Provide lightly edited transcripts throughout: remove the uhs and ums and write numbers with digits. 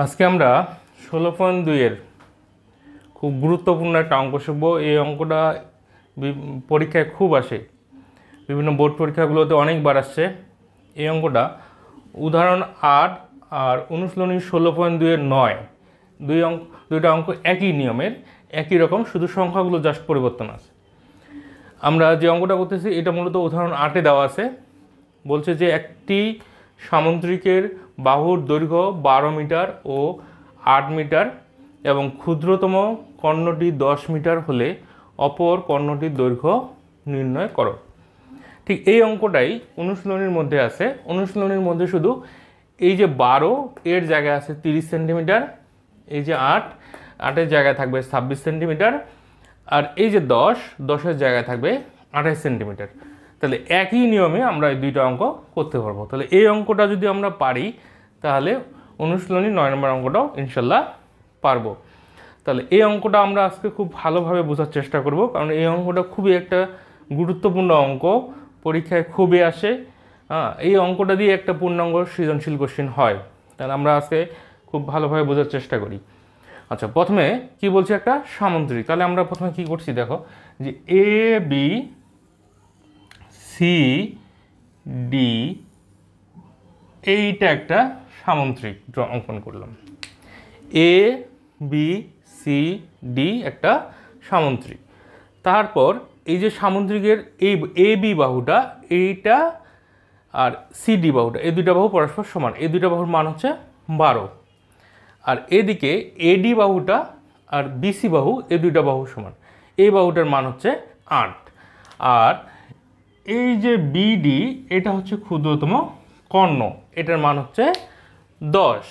আজকে আমরা 16.2 এর খুব গুরুত্বপূর্ণ একটা অঙ্ক শিখব। এই অঙ্কটা পরীক্ষায় খুব আসে, বিভিন্ন বোর্ড পরীক্ষাগুলোতে অনেকবার আসছে। এই অঙ্কটা উদাহরণ 8 আর অনুশীলনী 16.2 এর 9, দুইটা অঙ্ক একই নিয়মের, একই রকম, শুধু সংখ্যাগুলো জাস্ট পরিবর্তন আছে। আমরা যে অঙ্কটা করতেছি এটা মূলত উদাহরণ 8-এ দেওয়া আছে। বলছে যে একটি সামুদ্রিকের বাহুর দৈর্ঘ্য 12 মিটার ও 8 মিটার এবং ক্ষুদ্রতম কর্ণটি 10 মিটার হলে অপর কর্ণটির দৈর্ঘ্য নির্ণয় করো। ঠিক এই অঙ্কটাই অনুশীলনীর মধ্যে আছে। অনুশীলনীর মধ্যে শুধু এই যে 12 এর জায়গায় আছে 30 সেন্টিমিটার, এই যে 8-এর জায়গায় থাকবে 26 সেন্টিমিটার, আর এই যে 10-এর জায়গায় থাকবে 28 সেন্টিমিটার। তাহলে একই নিয়মে আমরা এই দুইটা অঙ্ক করতে পারবো। তাহলে এই অঙ্কটা যদি আমরা পারি তাহলে অনুশীলনী 9 নম্বর অঙ্কটাও ইনশাল্লাহ পারবো। তাহলে এই অঙ্কটা আমরা আজকে খুব ভালোভাবে বোঝার চেষ্টা করব, কারণ এই অঙ্কটা খুবই একটা গুরুত্বপূর্ণ অঙ্ক, পরীক্ষায় খুবই আসে। এই অঙ্কটা দিয়ে একটা পূর্ণাঙ্গ সৃজনশীল কোশ্চেন হয়। তাহলে আমরা আজকে খুব ভালোভাবে বোঝার চেষ্টা করি। আচ্ছা, প্রথমে কি বলছে, একটা সামুদ্রিক। তাহলে আমরা প্রথমে কি করছি দেখো, যে এ বি সি ডি এইটা একটা সামুদ্রিক অঙ্কন করলাম। এ বি সি ডি একটা সামুদ্রিক। তারপর এই যে সামুদ্রিকের এই এ বি বাহুটা, এইটা আর সিডি বাহুটা, এই দুইটা বাহু পরস্পর সমান। এই দুইটা বাহুর মান হচ্ছে 12। আর এদিকে এডি বাহুটা আর বিসি বাহু, এই দুইটা বাহু সমান। এই বাহুটার মান হচ্ছে 8। আর এই যে বিডি, এটা হচ্ছে ক্ষুদ্রতম কর্ণ, এটার মান হচ্ছে 10।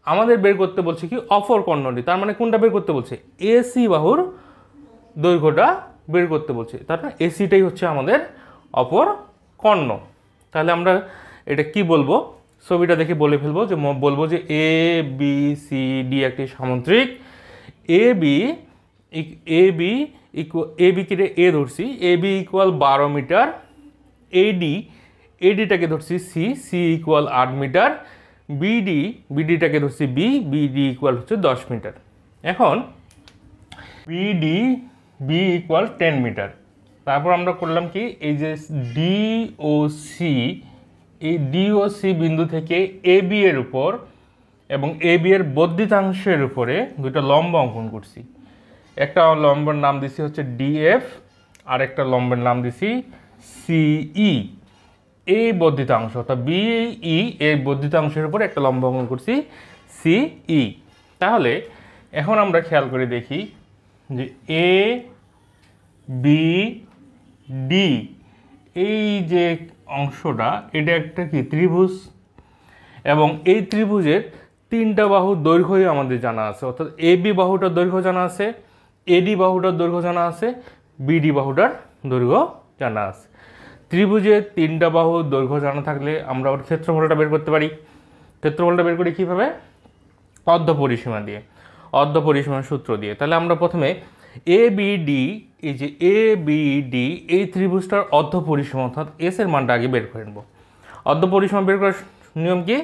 আমাদের বের করতে বলছে কি অপর কর্ণটি, তার মানে কোনটা বের করতে বলছে, এসি বাহুর দৈর্ঘ্যটা বের করতে বলছে। তার মানে এসিটাই হচ্ছে আমাদের অপর কর্ণ। তাহলে আমরা এটা কি বলবো, ছবিটা দেখে বলে ফেলবো, যে বলবো যে এ বি সি ডি একটি সামুদ্রিক। এ বি কে এ ধরছি, এ বি ইকুয়াল 12 মিটার। এডিটাকে ধরছি সি ইকুয়াল 8 মিটার। বিডিটাকে ধরছি বিডি ইকুয়াল হচ্ছে 10 মিটার। এখন বি ইকুয়াল 10 মিটার। তারপর আমরা করলাম কি, এই যে ডি ও সি, এই ডি ও সি বিন্দু থেকে এ বি এর উপর এবং এ বি এর বর্ধিতাংশের উপরে দুটো লম্ব অঙ্কন করছি। একটা লম্বের নাম দিছি হচ্ছে ডিএফ, আর একটা লম্বের নাম দিছি সিই। এই বর্ধিতাংশ অর্থাৎ বিই এই বর্ধিতাংশের উপর একটা লম্ব অঙ্কন করছি সিই। তাহলে এখন আমরা খেয়াল করে দেখি যে এ বি ডি এই যে অংশটা, এটা একটা কি ত্রিভুজ, এবং এই ত্রিভুজের তিনটা বাহুর দৈর্ঘ্যই আমাদের জানা আছে। অর্থাৎ এ বি বাহুটার দৈর্ঘ্য জানা আছে, এডি বাহুটার দৈর্ঘ্য জানা আছে, বিডি বাহুটার দৈর্ঘ্য জানা আছে। ত্রিভুজের তিনটা বাহুর দৈর্ঘ্য জানা থাকলে আমরা ওর ক্ষেত্রফলটা বের করতে পারি। ক্ষেত্রফলটা বের করি কীভাবে, অর্ধপরিসীমা দিয়ে, অর্ধপরিসীমার সূত্র দিয়ে। তাহলে আমরা প্রথমে এ বি ডি, এই যে এ বি ডি এই ত্রিভুজটার অর্ধপরিসীমা অর্থাৎ এস এর মানটা আগে বের করে নেব। অর্ধপরিসীমা বের করার নিয়ম কি,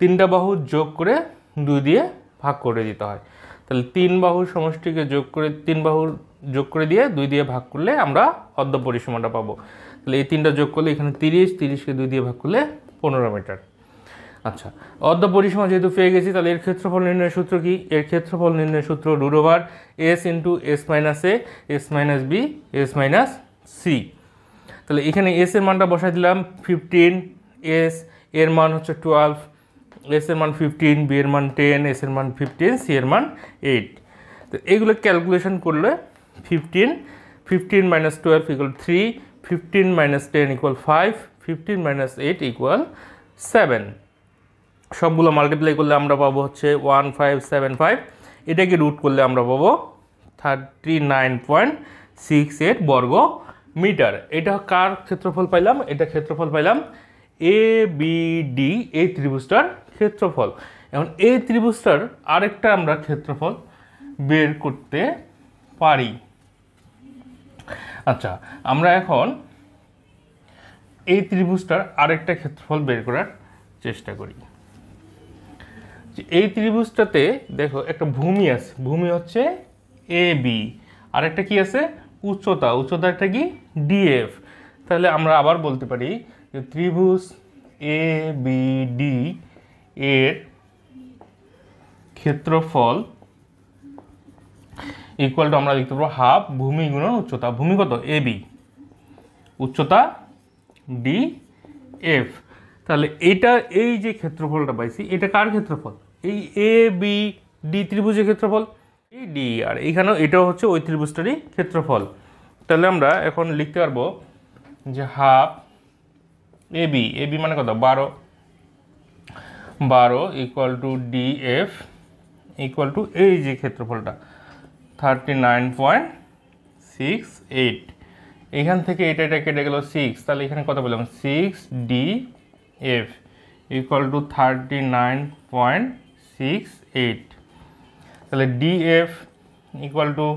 তিনটা বাহু যোগ করে 2 দিয়ে ভাগ করে দিতে হয়। তাহলে 3 বাহুর সমষ্টিকে তিন বাহুর যোগ করে দিয়ে 2 দিয়ে ভাগ করলে আমরা অর্ধপরিসীমাটা পাবো। তাহলে এই তিনটা যোগ করলে এখানে 30-কে 2 দিয়ে ভাগ করলে 15 মিটার। আচ্ছা, অর্ধপরিসীমা যেহেতু পেয়ে গেছি, তাহলে এর ক্ষেত্রফল নির্ণয়ের সূত্র কি, এর ক্ষেত্রফল নির্ণয়ের সূত্র √s into s minus a, s minus b, s minus c. তাহলে এখানে এস এর মানটা বসাই দিলাম 15, এস এর মান হচ্ছে 12, এস এর মান 15, বি এর মান 10, এস এর মান 15, সি এর মান 8। তো এইগুলো ক্যালকুলেশন করলে 15 minus 12 equal 3, 15 minus 10 equal 5, 15 minus 8 equal 7। সবগুলো মাল্টিপ্লাই করলে আমরা পাবো হচ্ছে 1575। এটাকে রুট করলে আমরা পাবো 39.68 বর্গ মিটার। এটা কার ক্ষেত্রফল পাইলাম, এটা ক্ষেত্রফল পাইলাম এ বি ডি এই ত্রিভুজটার ক্ষেত্রফল। এখন এই ত্রিভুজটার আরেকটা আমরা ক্ষেত্রফল বের করতে পারি। আচ্ছা, আমরা এখন এই ত্রিভুজটার আরেকটা ক্ষেত্রফল বের করার চেষ্টা করি। এই ত্রিভুজটাতে দেখো একটা ভূমি আছে, ভূমি হচ্ছে এ বি, আর একটা কি আছে উচ্চতা, উচ্চতা একটা কি ডিএফ। তাহলে আমরা আবার বলতে পারি যে ত্রিভুজ এ বি ডি এর ক্ষেত্রফল ইকুয়াল টু আমরা লিখতে পারবো হাফ ভূমি গুণন উচ্চতা। ভূমি কত এ বি, উচ্চতা ডি এফ। তাহলে এটা এই যে ক্ষেত্রফলটা পাইছি এটা কার ক্ষেত্রফল, এই এ বি ডি ত্রিভুজের ক্ষেত্রফল, এই ডি, আর এইখানেও এটাও হচ্ছে ওই ত্রিভুজটারই ক্ষেত্রফল। তাহলে আমরা এখন লিখতে পারবো যে হাফ এ বি মানে কত 12 equal to D F equal two এই যে ক্ষেত্রফলটা 39.68। এখান থেকে এটা কেটে গেল 6, তাহলে এখানে কত পেলাম 6 ডি এফ ইকুয়াল টু 39.68। তাহলে D F equal to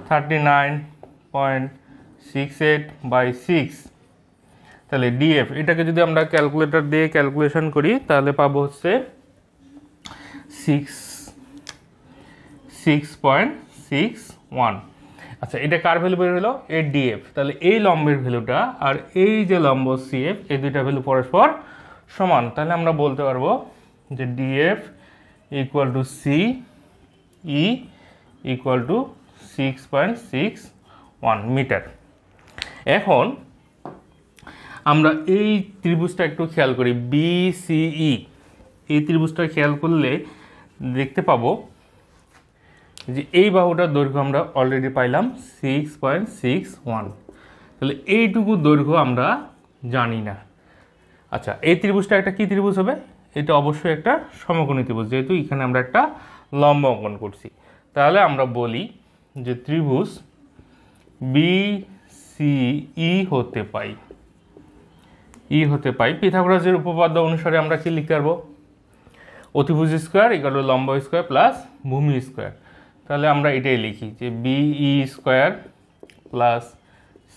39.68 by 6। তাহলে ডিএফ এটাকে যদি আমরা ক্যালকুলেটর দিয়ে ক্যালকুলেশন করি তাহলে পাবো হচ্ছে 6.61। আচ্ছা, এটা কার ভ্যালু বের হলো এর ডিএফ। তাহলে এই লম্বের ভ্যালুটা আর এই যে লম্ব সিএফ এই দুইটা ভ্যালু পরস্পর সমান। তাহলে আমরা বলতে পারবো যে DF equal to C E equal to 6.61 metre. এখন আমরা এই ত্রিভুজটা একটু খেয়াল করি বিসিই, এই ত্রিভুজটা খেয়াল করলে দেখতে পাবো যে এই বাহুটার দৈর্ঘ্য আমরা অলরেডি পাইলাম 6.61। তাহলে এইটুকু দৈর্ঘ্য আমরা জানি না। আচ্ছা, এই ত্রিভুজটা একটা কি ত্রিভুজ হবে, এটা অবশ্যই একটা সমকোণী ত্রিভুজ, যেহেতু এখানে আমরা একটা লম্ব অঙ্কন করছি। তাহলে আমরা বলি যে ত্রিভুজ বিসিই হতে পাই পিথাগোরাসের উপপাদ্য অনুসারে আমরা কি লিখতে পারবো, অতিভুজ স্কোয়ার ইকুয়াল টু লম্ব স্কোয়ার প্লাস ভূমি স্কোয়ার। তাহলে আমরা এটাই লিখি যে BE square plus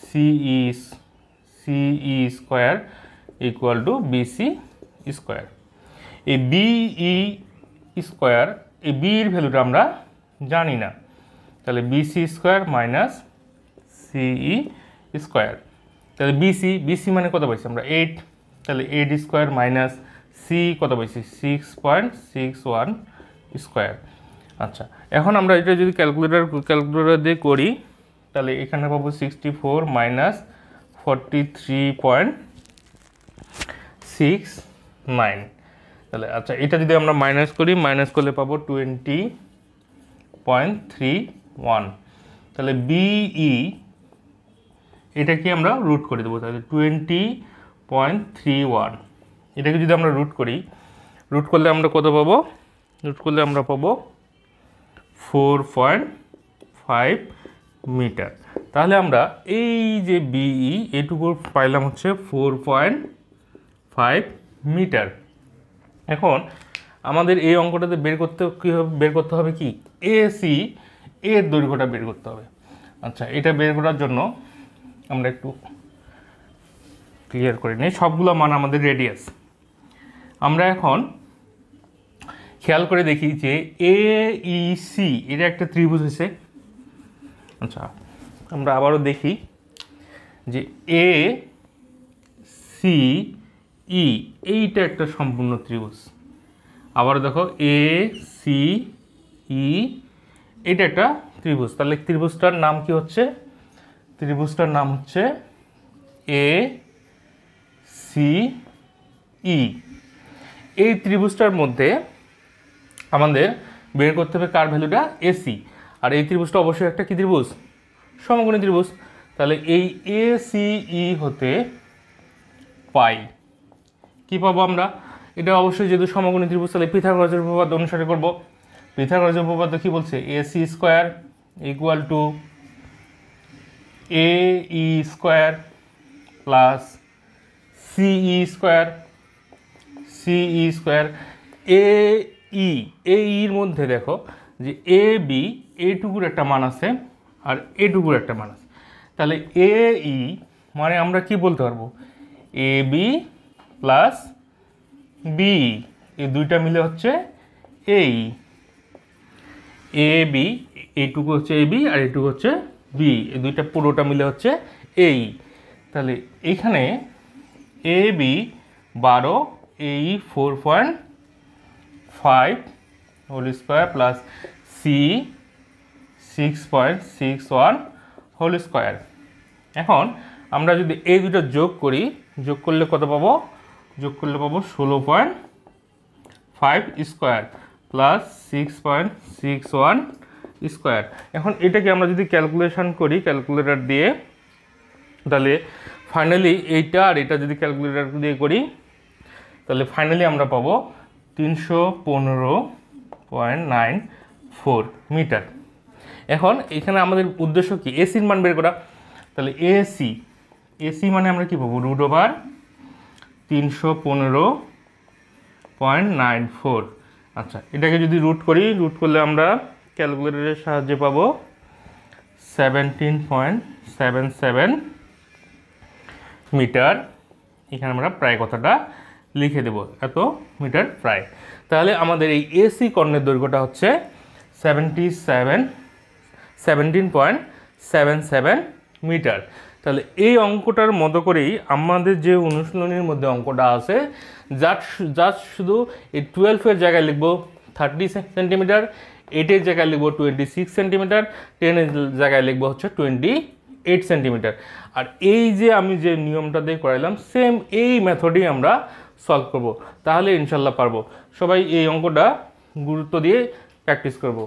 CE square equal to BC square. এই বিই স্কোয়ার, এই বির ভ্যালুটা আমরা জানি না, তাহলে BC square minus CE square. তাহলে বিসি মানে কত পাইছি আমরা 8, তাহলে 8 স্কোয়ার মাইনাস সি কত পাইছি 6.61 স্কোয়ার। আচ্ছা, এখন আমরা এটা যদি ক্যালকুলেটর দিয়ে করি তাহলে এখানে পাবো 64 মাইনাস 43.69। তাহলে আচ্ছা, এটা যদি আমরা মাইনাস করি, মাইনাস করলে পাবো 20.31। তাহলে বিই এটা কি আমরা রুট করে দেবো, তাহলে 20.31। এটাকে যদি আমরা রুট করি, রুট করলে আমরা কত পাবো, রুট করলে আমরা পাবো 4.5 মিটার। তাহলে আমরা এই যে বিই এটুকু পাইলাম হচ্ছে 4.5 মিটার। এখন আমাদের এই অঙ্কটাতে বের করতে হবে কি এসি এর দৈর্ঘ্যটা বের করতে হবে। আচ্ছা, এটা বের করার জন্য আমরা একটু ক্লিয়ার করে নিই, সবগুলো মান আমাদের রেডিয়াস। আমরা এখন খেয়াল করে দেখি যে এইসি এটা একটা ত্রিভুজ হয়েছে। আচ্ছা, আমরা আবারও দেখি যে এ সি ই এইটা একটা সম্পূর্ণ ত্রিভুজ। আবার দেখো এ সি ই এটা একটা ত্রিভুজ। তাহলে ত্রিভুজটার নাম কি হচ্ছে, ত্রিভুজটার নাম হচ্ছে এ সি ই। এই ত্রিভুজটার মধ্যে আমাদের বের করতে হবে কার ভ্যালুটা এসি, আর এই ত্রিভুজটা অবশ্যই একটা কি ত্রিভুজ, সমকোণী ত্রিভুজ। তাহলে এই এ সি ই হতে পাই কি পাবো আমরা, এটা অবশ্যই যেহেতু সমকোণী ত্রিভুজ তাহলে পিথাগোরাসের উপপাদ্য অনুসারে করব। পিথাগোরাসের উপপাদ্য কি বলছে, এসি স্কোয়ার ইকুয়াল টু এ ই স্কোয়ার প্লাস সিই স্কোয়ার এর মধ্যে দেখো যে এ বি এইটুকুর একটা মান আছে আর এটুকুর একটা মান আছে। তাহলে এ ই মানে আমরা কি বলতে পারবো, এ বি প্লাস বি, এই দুইটা মিলে হচ্ছে এই এ বি, এইটুকু হচ্ছে এ বি আর এইটুকু হচ্ছে বি, এই দুইটা পুরোটা মিলে হচ্ছে এই। তাহলে এইখানে এ বি 12, এই 4.5 whole square plus C 6.61 whole square. এখন আমরা যদি এই দুটো যোগ করি, যোগ করলে কত পাবো? যোগ করলে পাবো 16.5 স্কোয়ার প্লাস 6.61 স্কোয়ার। এখন এটাকে আমরা যদি ক্যালকুলেশন করি ক্যালকুলেটর দিয়ে, তাহলে ফাইনালি এইটা আর এটা যদি ক্যালকুলেটর দিয়ে করি তাহলে ফাইনালি আমরা পাবো 315.94 মিটার। এখন এখানে আমাদের উদ্দেশ্য কি? এসির মান বের করা। তাহলে এসি মানে আমরা কি পাবো? √315.94। আচ্ছা, এটাকে যদি রুট করি, রুট করলে আমরা ক্যালকুলেটরের সাহায্যে পাবো 17.77 মিটার। এখানে আমরা প্রায় কথাটা লিখে দেব, এত মিটার প্রায়। তাহলে আমাদের এই এসি কর্ণের দৈর্ঘ্যটা হচ্ছে 17.77 মিটার। তাহলে এই অঙ্কটার মতো করেই আমাদের যে অনুশীলনীর মধ্যে অঙ্কটা আছে, যার শুধু এই 12-এর জায়গায় লিখবো 30 সেন্টিমিটার, 8-এর জায়গায় লিখবো 26 সেন্টিমিটার, 10-এর জায়গায় লিখবো হচ্ছে 28 সেন্টিমিটার। আর এই যে আমি যে নিয়মটা দিয়ে করাইলাম, সেম এই মেথডেই আমরা সলভ করব, তাহলে ইনশাল্লাহ পারবো। সবাই এই অঙ্কটা গুরুত্ব দিয়ে প্র্যাকটিস করব।